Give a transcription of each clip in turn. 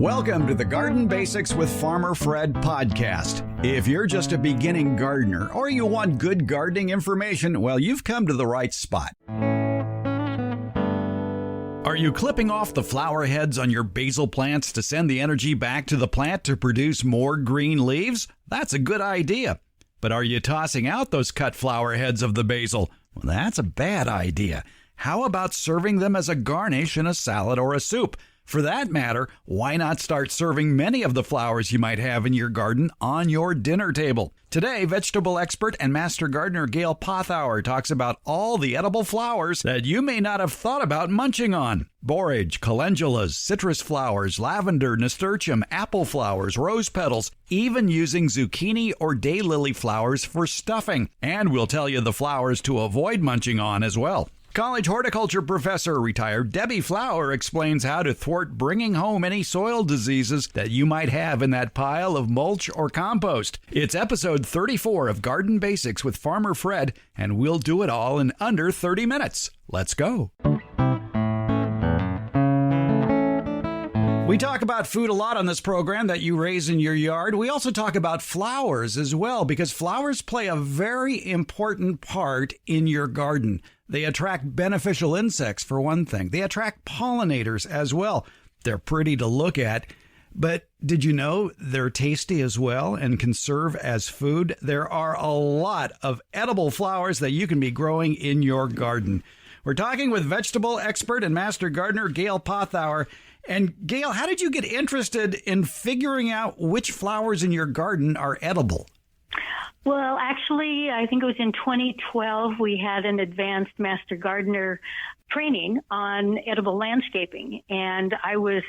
Welcome to the Garden Basics with Farmer Fred podcast. If you're just a beginning gardener or you want good gardening information, well, you've come to the right spot. Are you clipping off the flower heads on your basil plants to send the energy back to the plant to produce more green leaves? That's a good idea. But are you tossing out those cut flower heads of the basil? Well, that's a bad idea. How about serving them as a garnish in a salad or a soup? For that matter, why not start serving many of the flowers you might have in your garden on your dinner table? Today, vegetable expert and Master Gardener Gail Pothour talks about all the edible flowers that you may not have thought about munching on. Borage, calendulas, citrus flowers, lavender, nasturtium, apple flowers, rose petals, even using zucchini or daylily flowers for stuffing. And we'll tell you the flowers to avoid munching on as well. College horticulture professor, retired Debbie Flower, explains how to thwart bringing home any soil diseases that you might have in that pile of mulch or compost. It's episode 34 of Garden Basics with Farmer Fred, and we'll do it all in under 30 minutes. Let's go. We talk about food a lot on this program that you raise in your yard. We also talk about flowers as well, because flowers play a very important part in your garden. They attract beneficial insects, for one thing. They attract pollinators as well. They're pretty to look at. But did you know they're tasty as well and can serve as food? There are a lot of edible flowers that you can be growing in your garden. We're talking with vegetable expert and Master Gardener Gail Pothour. And Gail, how did you get interested in figuring out which flowers in your garden are edible? Well, actually, I think it was in 2012, we had an advanced Master Gardener training on edible landscaping. And I was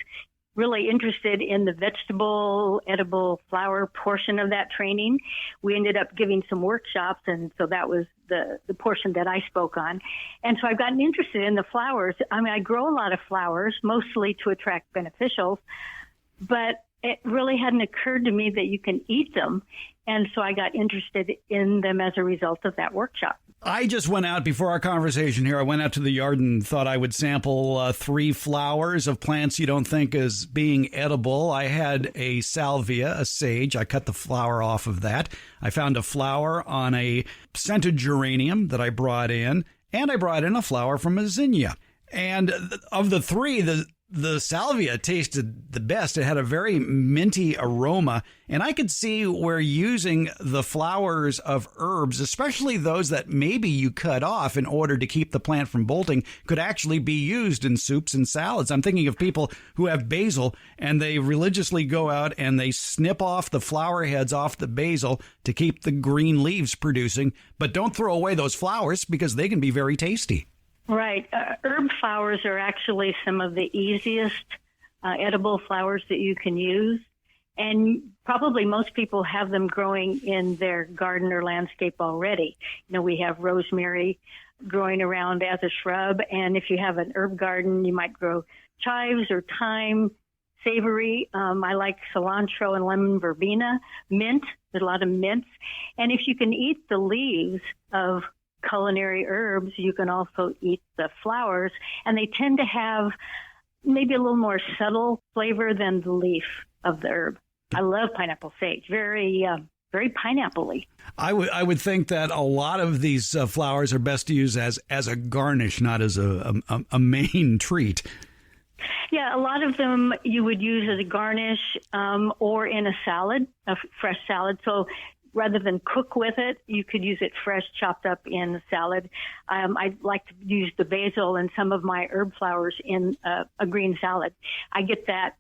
really interested in the vegetable, edible flower portion of that training. We ended up giving some workshops, and so that was the portion that I spoke on. And so I've gotten interested in the flowers. I mean, I grow a lot of flowers, mostly to attract beneficials, but it really hadn't occurred to me that you can eat them. And so I got interested in them as a result of that workshop. I just went out before our conversation here. I went out to the yard and thought I would sample 3 flowers of plants you don't think is being edible. I had a salvia, a sage. I cut the flower off of that. I found a flower on a scented geranium that I brought in, and I brought in a flower from a zinnia. And of the 3, the salvia tasted the best. It had a very minty aroma, and I could see where using the flowers of herbs, especially those that maybe you cut off in order to keep the plant from bolting, could actually be used in soups and salads. I'm thinking of people who have basil, and they religiously go out and they snip off the flower heads off the basil to keep the green leaves producing, but don't throw away those flowers because they can be very tasty. Right. Herb flowers are actually some of the easiest edible flowers that you can use. And probably most people have them growing in their garden or landscape already. You know, we have rosemary growing around as a shrub. And if you have an herb garden, you might grow chives or thyme, savory. I like cilantro and lemon verbena, mint. There's a lot of mints. And if you can eat the leaves of culinary herbs, you can also eat the flowers, and they tend to have maybe a little more subtle flavor than the leaf of the herb. I love pineapple sage, very pineapple-y. I would think that a lot of these flowers are best to use as a garnish, not as a main treat. Yeah, a lot of them you would use as a garnish or in a salad, a fresh salad. So rather than cook with it, you could use it fresh, chopped up in the salad. I like to use the basil and some of my herb flowers in a green salad. I get that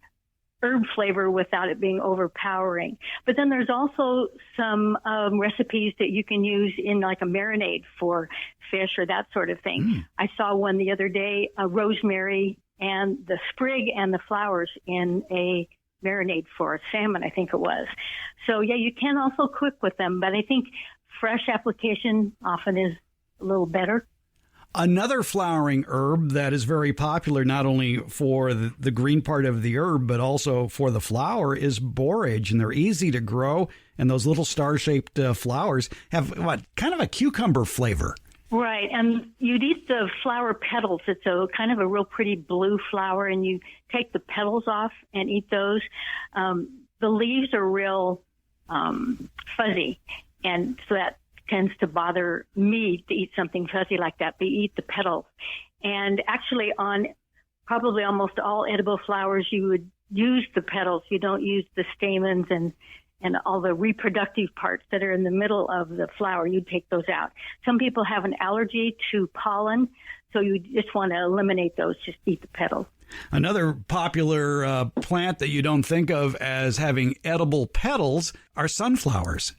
herb flavor without it being overpowering. But then there's also some recipes that you can use in like a marinade for fish or that sort of thing. I saw one the other day, rosemary and the sprig and the flowers in a marinade for a salmon, I think it was. So, yeah, you can also cook with them, but I think fresh application often is a little better. Another flowering herb that is very popular, not only for the green part of the herb, but also for the flower, is borage. And they're easy to grow, and those little star-shaped flowers have kind of a cucumber flavor. Right, and you'd eat the flower petals. It's a kind of a real pretty blue flower, and you take the petals off and eat those. The leaves are real fuzzy, and so that tends to bother me to eat something fuzzy like that, but you eat the petals. And actually on probably almost all edible flowers, you would use the petals. You don't use the stamens and all the reproductive parts that are in the middle of the flower. You'd take those out. Some people have an allergy to pollen, so you just want to eliminate those. Just eat the petals. Another popular plant that you don't think of as having edible petals are sunflowers.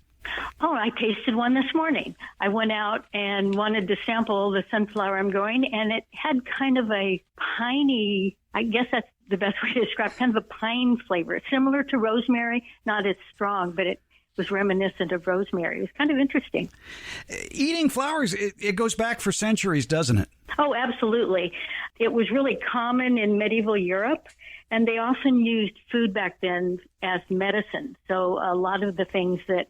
Oh, I tasted one this morning. I went out and wanted to sample the sunflower I'm growing, and it had kind of a piney, I guess that's the best way to describe, kind of a pine flavor, similar to rosemary, not as strong, but it was reminiscent of rosemary. It was kind of interesting. Eating flowers, it goes back for centuries, doesn't it? Oh, absolutely. It was really common in medieval Europe, and they often used food back then as medicine. So a lot of the things that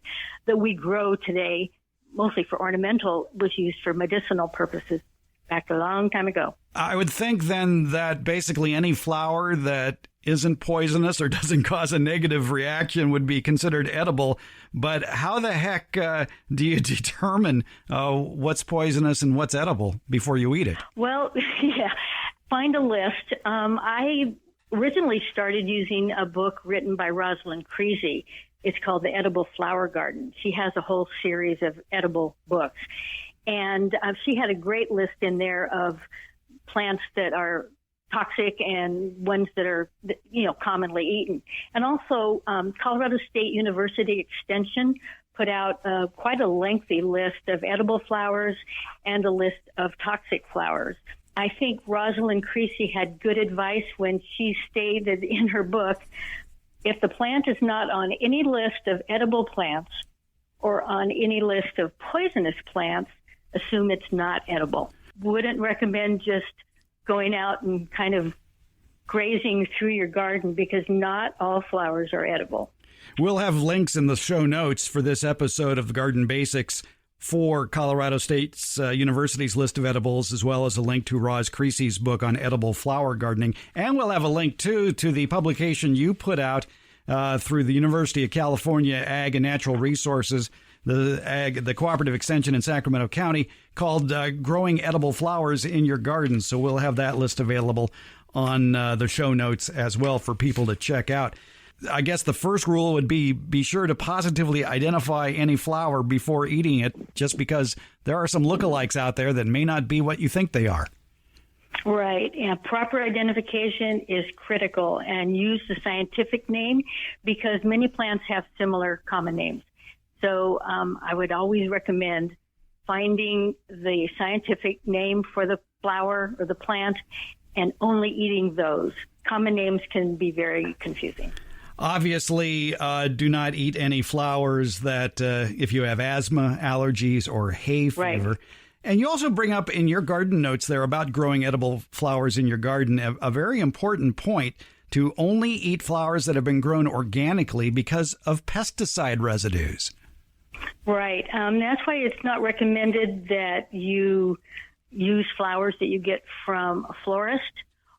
we grow today, mostly for ornamental, was used for medicinal purposes back a long time ago. I would think then that basically any flower that isn't poisonous or doesn't cause a negative reaction would be considered edible. But how the heck do you determine what's poisonous and what's edible before you eat it? Well, yeah, find a list. I originally started using a book written by Rosalind Creasy. It's called The Edible Flower Garden. She has a whole series of edible books. And she had a great list in there of plants that are toxic and ones that are, commonly eaten. And also, Colorado State University Extension put out quite a lengthy list of edible flowers and a list of toxic flowers. I think Rosalind Creasy had good advice when she stated in her book, if the plant is not on any list of edible plants or on any list of poisonous plants, assume it's not edible. Wouldn't recommend just going out and kind of grazing through your garden because not all flowers are edible. We'll have links in the show notes for this episode of the Garden Basics for Colorado State University's list of edibles, as well as a link to Roz Creasy's book on edible flower gardening. And we'll have a link, too, to the publication you put out through the University of California Ag and Natural Resources, the Cooperative Extension in Sacramento County, called Growing Edible Flowers in Your Garden. So we'll have that list available on the show notes as well for people to check out. I guess the first rule would be sure to positively identify any flower before eating it, just because there are some lookalikes out there that may not be what you think they are. Right. Yeah, proper identification is critical, and use the scientific name because many plants have similar common names. So I would always recommend finding the scientific name for the flower or the plant and only eating those. Common names can be very confusing. Obviously, do not eat any flowers that if you have asthma, allergies, or hay fever. Right. And you also bring up in your garden notes there about growing edible flowers in your garden a very important point, to only eat flowers that have been grown organically because of pesticide residues. Right. That's why it's not recommended that you use flowers that you get from a florist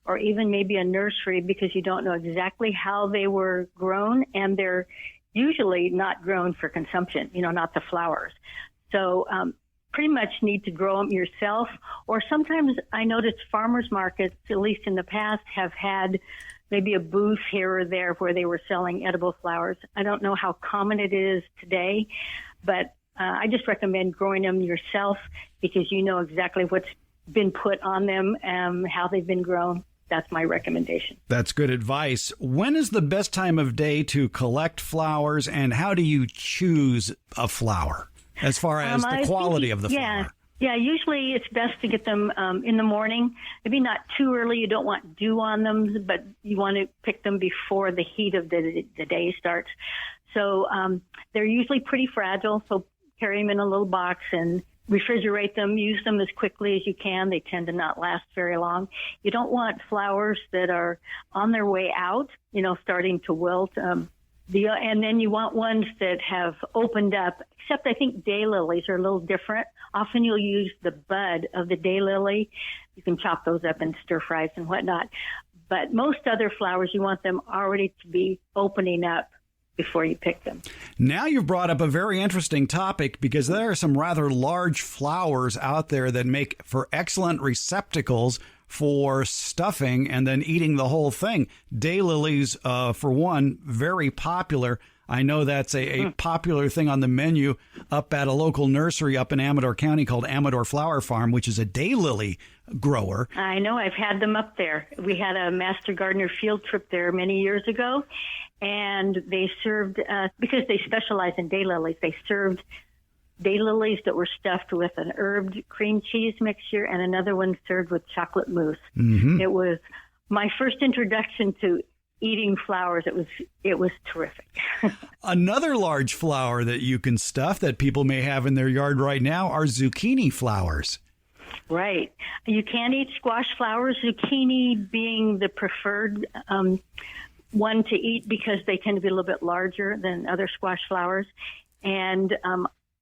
or even maybe a nursery, because you don't know exactly how they were grown, and they're usually not grown for consumption, not the flowers. So pretty much need to grow them yourself. Or sometimes I noticed farmers markets, at least in the past, have had maybe a booth here or there where they were selling edible flowers. I don't know how common it is today, but I just recommend growing them yourself because you know exactly what's been put on them, how they've been grown. That's my recommendation. That's good advice. When is the best time of day to collect flowers, and how do you choose a flower as far as the quality of the flower? Yeah, usually it's best to get them in the morning. Maybe not too early. You don't want dew on them, but you want to pick them before the heat of the day starts. So they're usually pretty fragile, so carry them in a little box and refrigerate them. Use them as quickly as you can. They tend to not last very long. You don't want flowers that are on their way out, starting to wilt. And then you want ones that have opened up, except I think daylilies are a little different. Often you'll use the bud of the daylily. You can chop those up in stir fries and whatnot. But most other flowers, you want them already to be opening up before you pick them. Now you've brought up a very interesting topic, because there are some rather large flowers out there that make for excellent receptacles for stuffing and then eating the whole thing. Daylilies, for one, very popular. I know that's a popular thing on the menu up at a local nursery up in Amador County called Amador Flower Farm, which is a daylily grower. I know. I've had them up there. We had a Master Gardener field trip there many years ago, and they served, because they specialize in daylilies, they served daylilies that were stuffed with an herbed cream cheese mixture and another one served with chocolate mousse. Mm-hmm. It was my first introduction to eating flowers. It was terrific. Another large flower that you can stuff that people may have in their yard right now are zucchini flowers. Right. You can eat squash flowers, zucchini being the preferred one to eat because they tend to be a little bit larger than other squash flowers. And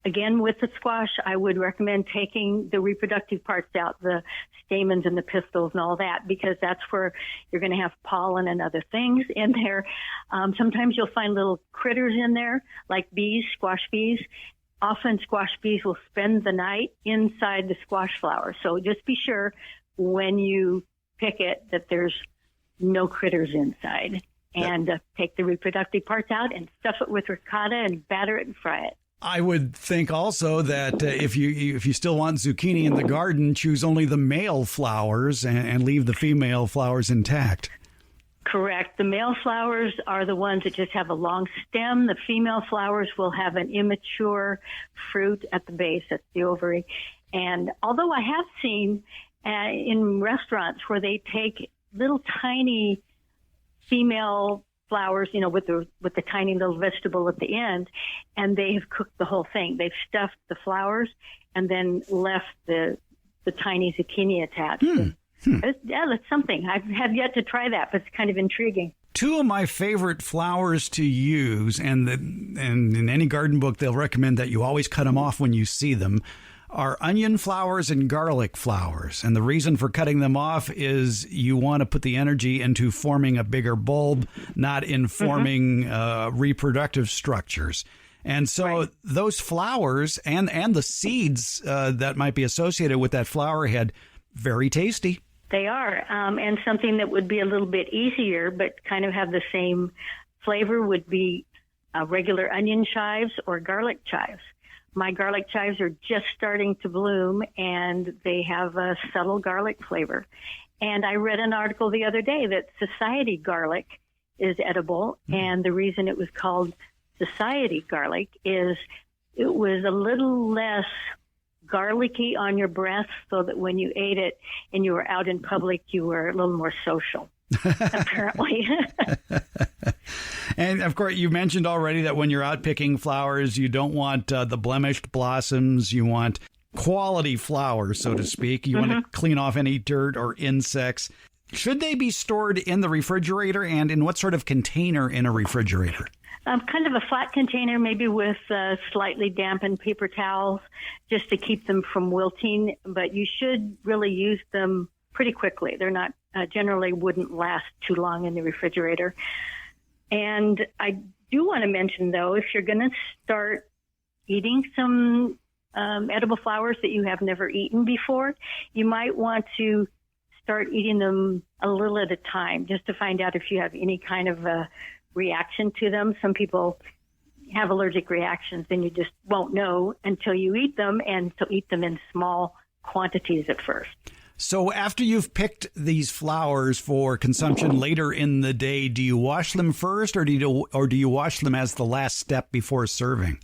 again, with the squash, I would recommend taking the reproductive parts out, the stamens and the pistils and all that, because that's where you're going to have pollen and other things in there. Sometimes you'll find little critters in there, like bees, squash bees. Often squash bees will spend the night inside the squash flower. So just be sure when you pick it that there's no critters inside. And take the reproductive parts out and stuff it with ricotta and batter it and fry it. I would think also that if you still want zucchini in the garden, choose only the male flowers and leave the female flowers intact. Correct. The male flowers are the ones that just have a long stem. The female flowers will have an immature fruit at the base, at the ovary. And although I have seen in restaurants where they take little tiny female flowers, with the tiny little vegetable at the end, and they have cooked the whole thing. They've stuffed the flowers and then left the tiny zucchini attached. Yeah, that's something. I have yet to try that, but it's kind of intriguing. Two of my favorite flowers to use, and in any garden book they'll recommend that you always cut them off when you see them, are onion flowers and garlic flowers. And the reason for cutting them off is you want to put the energy into forming a bigger bulb, not in forming reproductive structures. And so those flowers and the seeds that might be associated with that flower head, very tasty. They are. And something that would be a little bit easier but kind of have the same flavor would be regular onion chives or garlic chives. My garlic chives are just starting to bloom, and they have a subtle garlic flavor. And I read an article the other day that society garlic is edible, and the reason it was called society garlic is it was a little less garlicky on your breath, so that when you ate it and you were out in public, you were a little more social, apparently. And, of course, you mentioned already that when you're out picking flowers, you don't want the blemished blossoms. You want quality flowers, so to speak. You want to clean off any dirt or insects. Should they be stored in the refrigerator, and in what sort of container in a refrigerator? Kind of a flat container, maybe with slightly dampened paper towels, just to keep them from wilting. But you should really use them pretty quickly. They're not generally wouldn't last too long in the refrigerator. And I do want to mention, though, if you're going to start eating some edible flowers that you have never eaten before, you might want to start eating them a little at a time, just to find out if you have any kind of a reaction to them. Some people have allergic reactions, and you just won't know until you eat them, and so eat them in small quantities at first. So after you've picked these flowers for consumption later in the day, do you wash them first, or do you wash them as the last step before serving?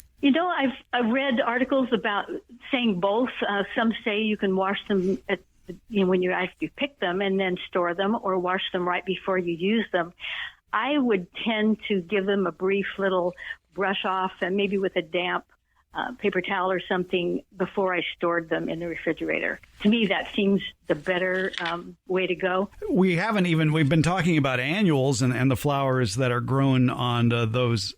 I've read articles about saying both. Some say you can wash them when you actually pick them and then store them, or wash them right before you use them. I would tend to give them a brief little brush off, and maybe with a damp paper towel or something before I stored them in the refrigerator. To me, that seems the better way to go. We've been talking about annuals and the flowers that are grown on those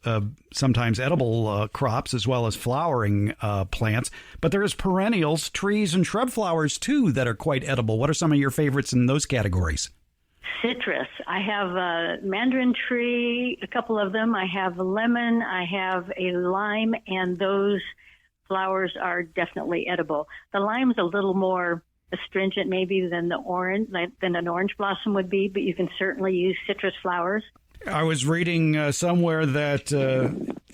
sometimes edible crops as well as flowering plants. But there's perennials, trees, and shrub flowers, too, that are quite edible. What are some of your favorites in those categories? Citrus. I have a mandarin tree, a couple of them. I have a lemon. I have a lime, and those flowers are definitely edible. The lime's a little more astringent maybe than the orange, than an orange blossom would be, but you can certainly use citrus flowers. I was reading somewhere that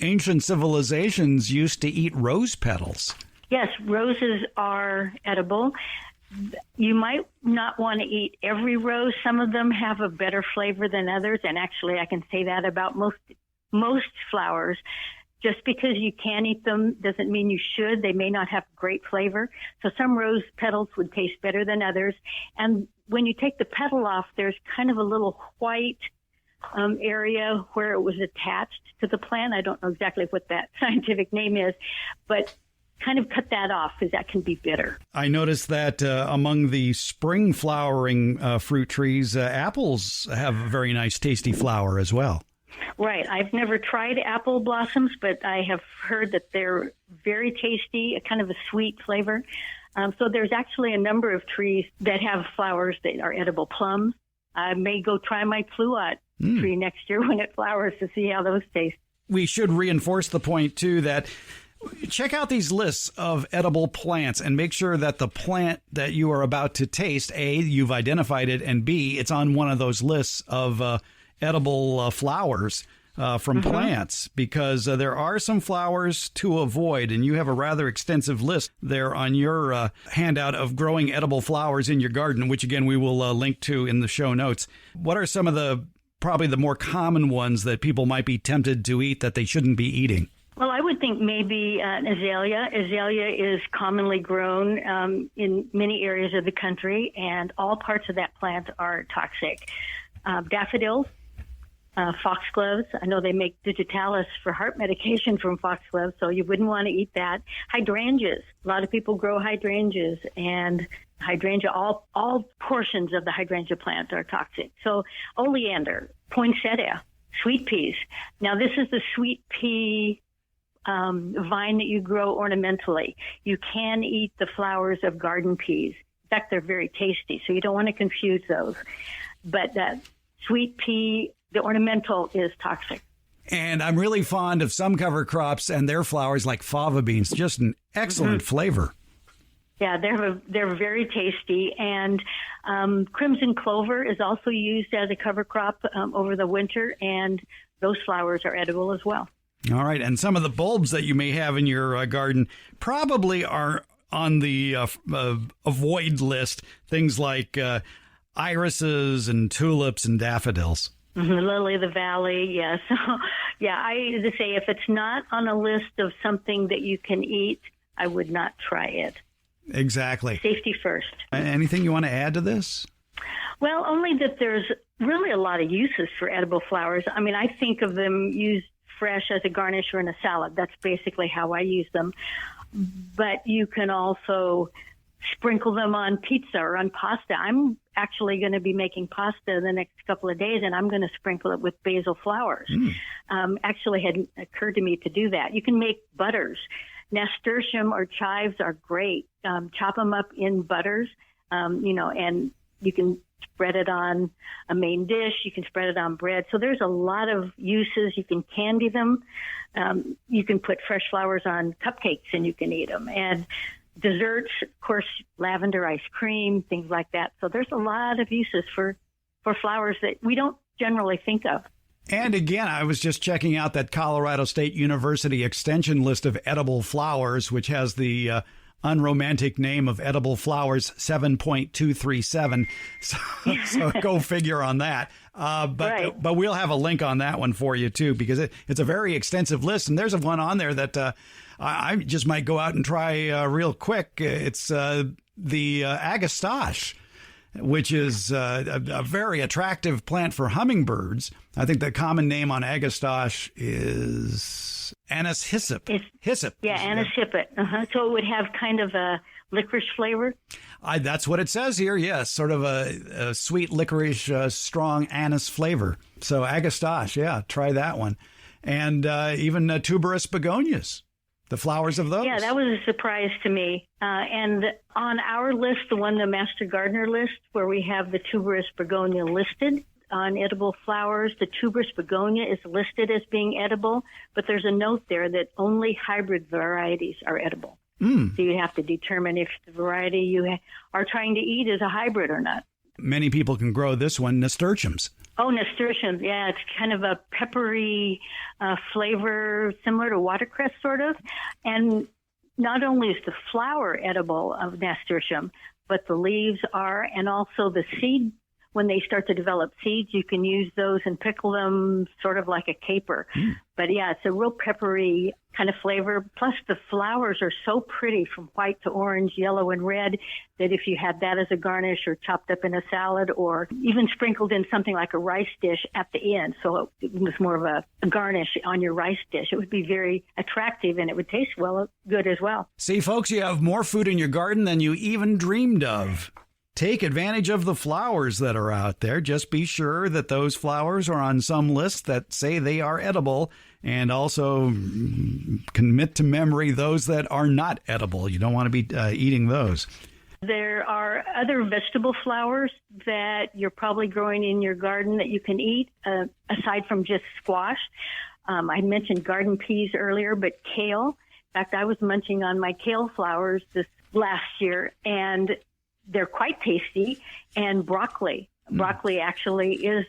ancient civilizations used to eat rose petals. Yes, roses are edible. You might not want to eat every rose. Some of them have a better flavor than others, and actually I can say that about most flowers. Just because you can eat them doesn't mean you should. They may not have great flavor. So some rose petals would taste better than others. And when you take the petal off, there's kind of a little white area where it was attached to the plant. I don't know exactly what that scientific name is, but kind of cut that off because that can be bitter. I noticed that among the spring flowering fruit trees, apples have a very nice tasty flower as well. Right. I've never tried apple blossoms, but I have heard that they're very tasty, a kind of a sweet flavor. So there's actually a number of trees that have flowers that are edible. Plums. I may go try my thwart tree next year when it flowers to see how those taste. We should reinforce the point, too, that check out these lists of edible plants and make sure that the plant that you are about to taste, A, you've identified it, and B, it's on one of those lists of edible flowers from plants, because there are some flowers to avoid, and you have a rather extensive list there on your handout of growing edible flowers in your garden, which, again, we will link to in the show notes. What are some of probably the more common ones that people might be tempted to eat that they shouldn't be eating? Well, I would think maybe an azalea. Azalea is commonly grown in many areas of the country, and all parts of that plant are toxic. Daffodils, foxgloves. I know they make digitalis for heart medication from foxgloves, so you wouldn't want to eat that. Hydrangeas. A lot of people grow hydrangeas, and hydrangea, all portions of the hydrangea plant are toxic. So oleander, poinsettia, sweet peas. Now, this is the sweet pea vine that you grow ornamentally. You can eat the flowers of garden peas. In fact, they're very tasty, so you don't want to confuse those. But that sweet pea, the ornamental, is toxic. And I'm really fond of some cover crops and their flowers like fava beans, just an excellent flavor. Yeah, they're very tasty. And crimson clover is also used as a cover crop over the winter, and those flowers are edible as well. All right. And some of the bulbs that you may have in your garden probably are on the avoid list, things like irises and tulips and daffodils. Lily of the valley, yes. Yeah, I would say if it's not on a list of something that you can eat, I would not try it. Exactly. Safety first. Anything you want to add to this? Well, only that there's really a lot of uses for edible flowers. I mean, I think of them used fresh as a garnish or in a salad. That's basically how I use them. But you can also sprinkle them on pizza or on pasta. I'm actually going to be making pasta the next couple of days, and I'm going to sprinkle it with basil flowers. Actually hadn't occurred to me to do that. You can make butters. Nasturtium or chives are great. Chop them up in butters, and you can spread it on a main dish. You can spread it on bread. So there's a lot of uses. You can candy them. You can put fresh flowers on cupcakes and you can eat them. And desserts, of course, lavender ice cream, things like that. So there's a lot of uses for flowers that we don't generally think of. And again, I was just checking out that Colorado State University extension list of edible flowers, which has the unromantic name of edible flowers 7.237. So go figure on that. But we'll have a link on that one for you, too, because it's a very extensive list. And there's one on there that I just might go out and try real quick. It's the agastache. which is a very attractive plant for hummingbirds. I think the common name on agastache is Anis hyssop. Hyssop. Yeah, Anis hyssop. So it would have kind of a licorice flavor? That's what it says here, yes. Sort of a sweet licorice, strong anise flavor. So agastache, yeah, try that one. And even tuberous begonias, the flowers of those. Yeah, that was a surprise to me. And on our list, the Master Gardener list, where we have the tuberous begonia listed on edible flowers, the tuberous begonia is listed as being edible, but there's a note there that only hybrid varieties are edible. So you have to determine if the variety you are trying to eat is a hybrid or not. Many people can grow this one, nasturtiums. Oh, nasturtium. Yeah, it's kind of a peppery flavor, similar to watercress, sort of. And not only is the flower edible of nasturtium, but the leaves are, and also the seed. When they start to develop seeds, you can use those and pickle them sort of like a caper. But yeah, it's a real peppery kind of flavor. Plus the flowers are so pretty from white to orange, yellow, and red that if you had that as a garnish or chopped up in a salad or even sprinkled in something like a rice dish at the end, so it was more of a garnish on your rice dish, it would be very attractive and it would taste good as well. See, folks, you have more food in your garden than you even dreamed of. Take advantage of the flowers that are out there. Just be sure that those flowers are on some list that say they are edible, and also commit to memory those that are not edible. You don't want to be eating those. There are other vegetable flowers that you're probably growing in your garden that you can eat, aside from just squash. I mentioned garden peas earlier, but kale. In fact, I was munching on my kale flowers this last year, and they're quite tasty. And broccoli. Broccoli actually is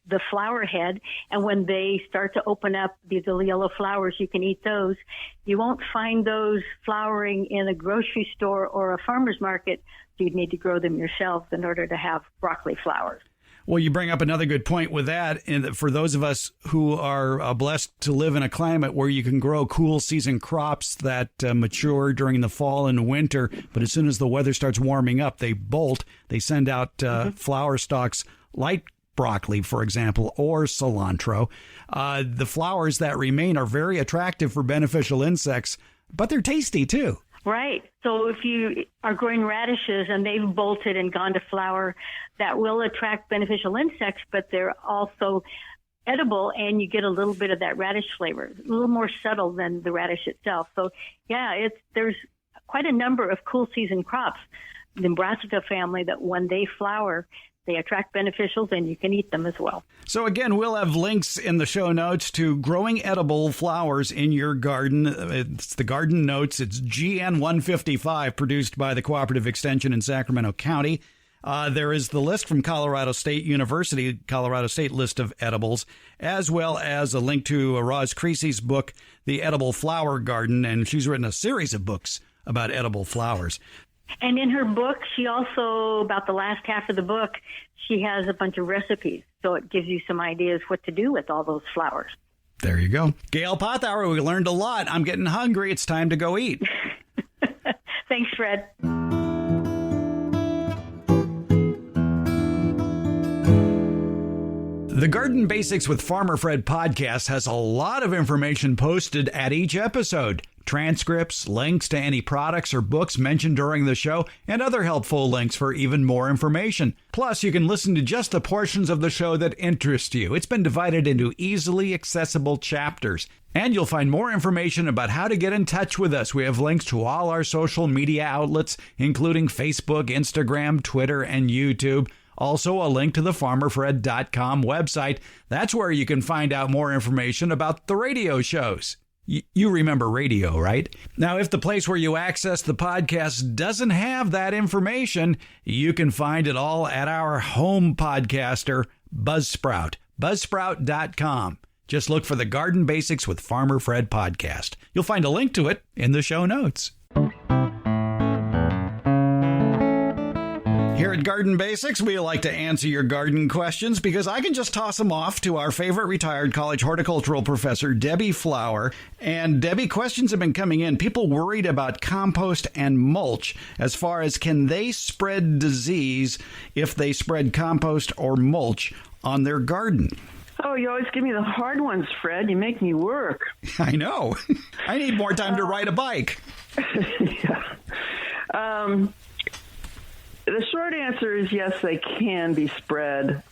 the flower head. And when they start to open up these little yellow flowers, you can eat those. You won't find those flowering in a grocery store or a farmer's market. You'd need to grow them yourself in order to have broccoli flowers. Well, you bring up another good point with that. And for those of us who are blessed to live in a climate where you can grow cool season crops that mature during the fall and winter, but as soon as the weather starts warming up, they bolt. They send out flower stalks like broccoli, for example, or cilantro. The flowers that remain are very attractive for beneficial insects, but they're tasty too. Right. So if you are growing radishes and they've bolted and gone to flower, that will attract beneficial insects, but they're also edible, and you get a little bit of that radish flavor, a little more subtle than the radish itself. So, yeah, there's quite a number of cool season crops, the brassica family, that when they flower, they attract beneficials, and you can eat them as well. So again, we'll have links in the show notes to growing edible flowers in your garden. It's the Garden Notes. It's GN 155, produced by the Cooperative Extension in Sacramento County. There is the list from Colorado State University, Colorado State list of edibles, as well as a link to Roz Creasy's book, The Edible Flower Garden, and she's written a series of books about edible flowers. And in her book, she also, about the last half of the book, she has a bunch of recipes. So it gives you some ideas what to do with all those flowers. There you go. Gail Pothour, we learned a lot. I'm getting hungry. It's time to go eat. Thanks, Fred. The Garden Basics with Farmer Fred podcast has a lot of information posted at each episode. Transcripts, links to any products or books mentioned during the show, and other helpful links for even more information. Plus, you can listen to just the portions of the show that interest you. It's been divided into easily accessible chapters. And you'll find more information about how to get in touch with us. We have links to all our social media outlets, including Facebook, Instagram, Twitter, and YouTube. Also, a link to the farmerfred.com website. That's where you can find out more information about the radio shows. You remember radio, right? Now, if the place where you access the podcast doesn't have that information, you can find it all at our home podcaster, Buzzsprout, buzzsprout.com. Just look for the Garden Basics with Farmer Fred podcast. You'll find a link to it in the show notes. Here at Garden Basics, we like to answer your garden questions because I can just toss them off to our favorite retired college horticultural professor, Debbie Flower. And Debbie, questions have been coming in. People worried about compost and mulch as far as can they spread disease if they spread compost or mulch on their garden? Oh, you always give me the hard ones, Fred. You make me work. I know. I need more time to ride a bike. Yeah. The short answer is yes, they can be spread.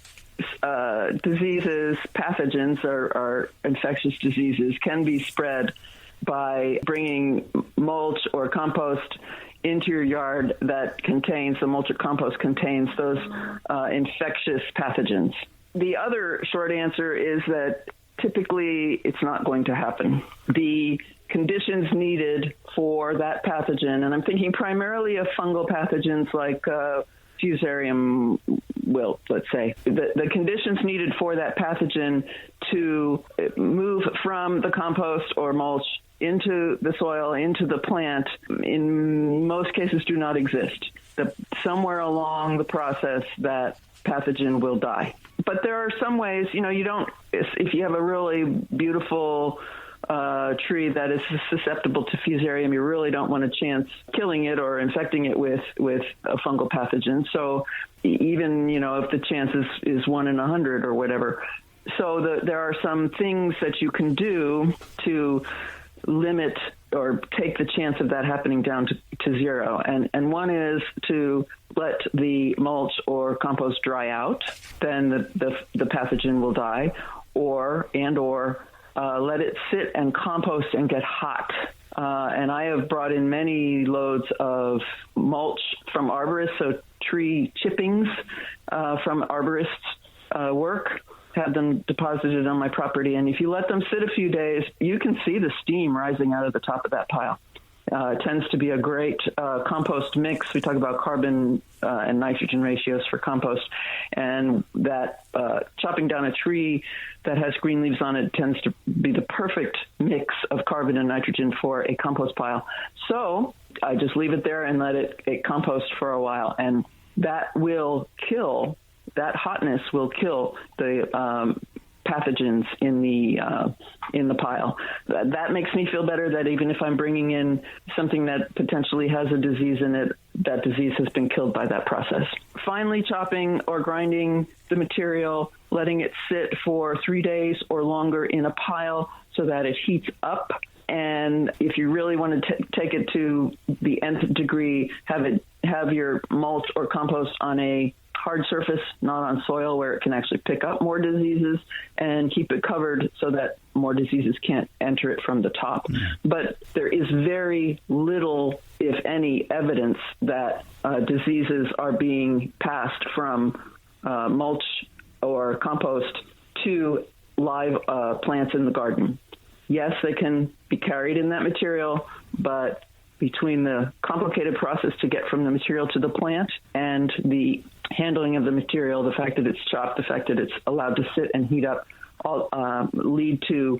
Diseases, pathogens, or infectious diseases can be spread by bringing mulch or compost into your yard that contains, the mulch or compost contains those infectious pathogens. The other short answer is that typically it's not going to happen. The conditions needed for that pathogen, and I'm thinking primarily of fungal pathogens like fusarium wilt, let's say. The conditions needed for that pathogen to move from the compost or mulch into the soil, into the plant, in most cases do not exist. Somewhere along the process, that pathogen will die. But there are some ways, you don't, if you have a really beautiful tree that is susceptible to fusarium, you really don't want a chance killing it or infecting it with a fungal pathogen. So even, if the chance is 1 in 100 or whatever. So there are some things that you can do to limit or take the chance of that happening down to zero. And one is to let the mulch or compost dry out, then the pathogen will die, or let it sit and compost and get hot. And I have brought in many loads of mulch from arborists, so tree chippings from arborists' work, have them deposited on my property. And if you let them sit a few days, you can see the steam rising out of the top of that pile. It tends to be a great compost mix. We talk about carbon and nitrogen ratios for compost, and that chopping down a tree that has green leaves on it tends to be the perfect mix of carbon and nitrogen for a compost pile. So I just leave it there and let it compost for a while, and that hotness will kill the pathogens in the pile. That makes me feel better that even if I'm bringing in something that potentially has a disease in it, that disease has been killed by that process. Finally, chopping or grinding the material, letting it sit for 3 days or longer in a pile so that it heats up. And if you really want to take it to the nth degree, have your mulch or compost on a hard surface, not on soil where it can actually pick up more diseases, and keep it covered so that more diseases can't enter it from the top. But there is very little, if any, evidence that diseases are being passed from mulch or compost to live plants in the garden. Yes, they can be carried in that material, but between the complicated process to get from the material to the plant and the handling of the material, the fact that it's chopped, the fact that it's allowed to sit and heat up, all lead to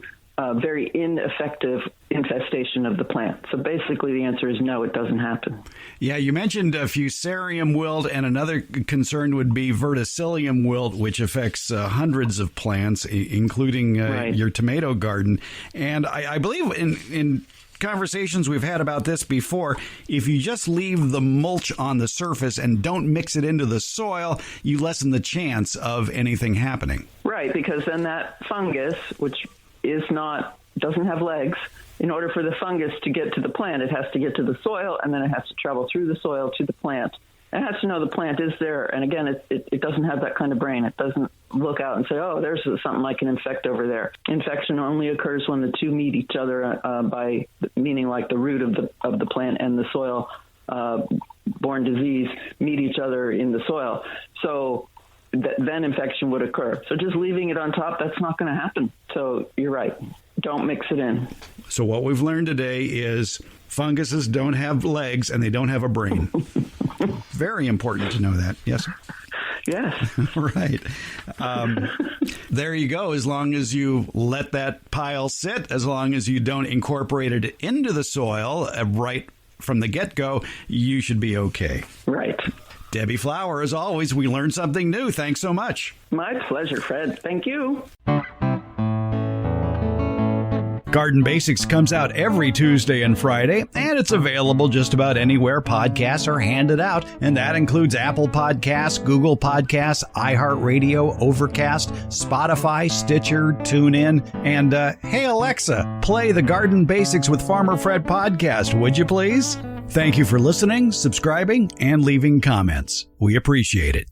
very ineffective infestation of the plant. So basically the answer is no, it doesn't happen. Yeah, you mentioned fusarium wilt, and another concern would be verticillium wilt, which affects hundreds of plants, including your tomato garden. And I believe in conversations we've had about this before, if you just leave the mulch on the surface and don't mix it into the soil, you lessen the chance of anything happening. Right, because then that fungus, which doesn't have legs, in order for the fungus to get to the plant, it has to get to the soil, and then it has to travel through the soil to the plant. It has to know the plant is there. And again, it doesn't have that kind of brain. It doesn't look out and say, oh, there's something I can infect over there. Infection only occurs when the two meet each other by meaning like the root of the plant and the soil borne disease meet each other in the soil. So then infection would occur. So just leaving it on top, that's not going to happen. So you're right. Don't mix it in. So what we've learned today is funguses don't have legs and they don't have a brain. Very important to know that. Yes. Yes. Right. There you go. As long as you let that pile sit, as long as you don't incorporate it into the soil right from the get-go, you should be okay. Right. Debbie Flower, as always, we learned something new. Thanks so much. My pleasure, Fred. Thank you. Garden Basics comes out every Tuesday and Friday, and it's available just about anywhere podcasts are handed out, and that includes Apple Podcasts, Google Podcasts, iHeartRadio, Overcast, Spotify, Stitcher, TuneIn, and hey Alexa, play the Garden Basics with Farmer Fred podcast, would you please? Thank you for listening, subscribing, and leaving comments. We appreciate it.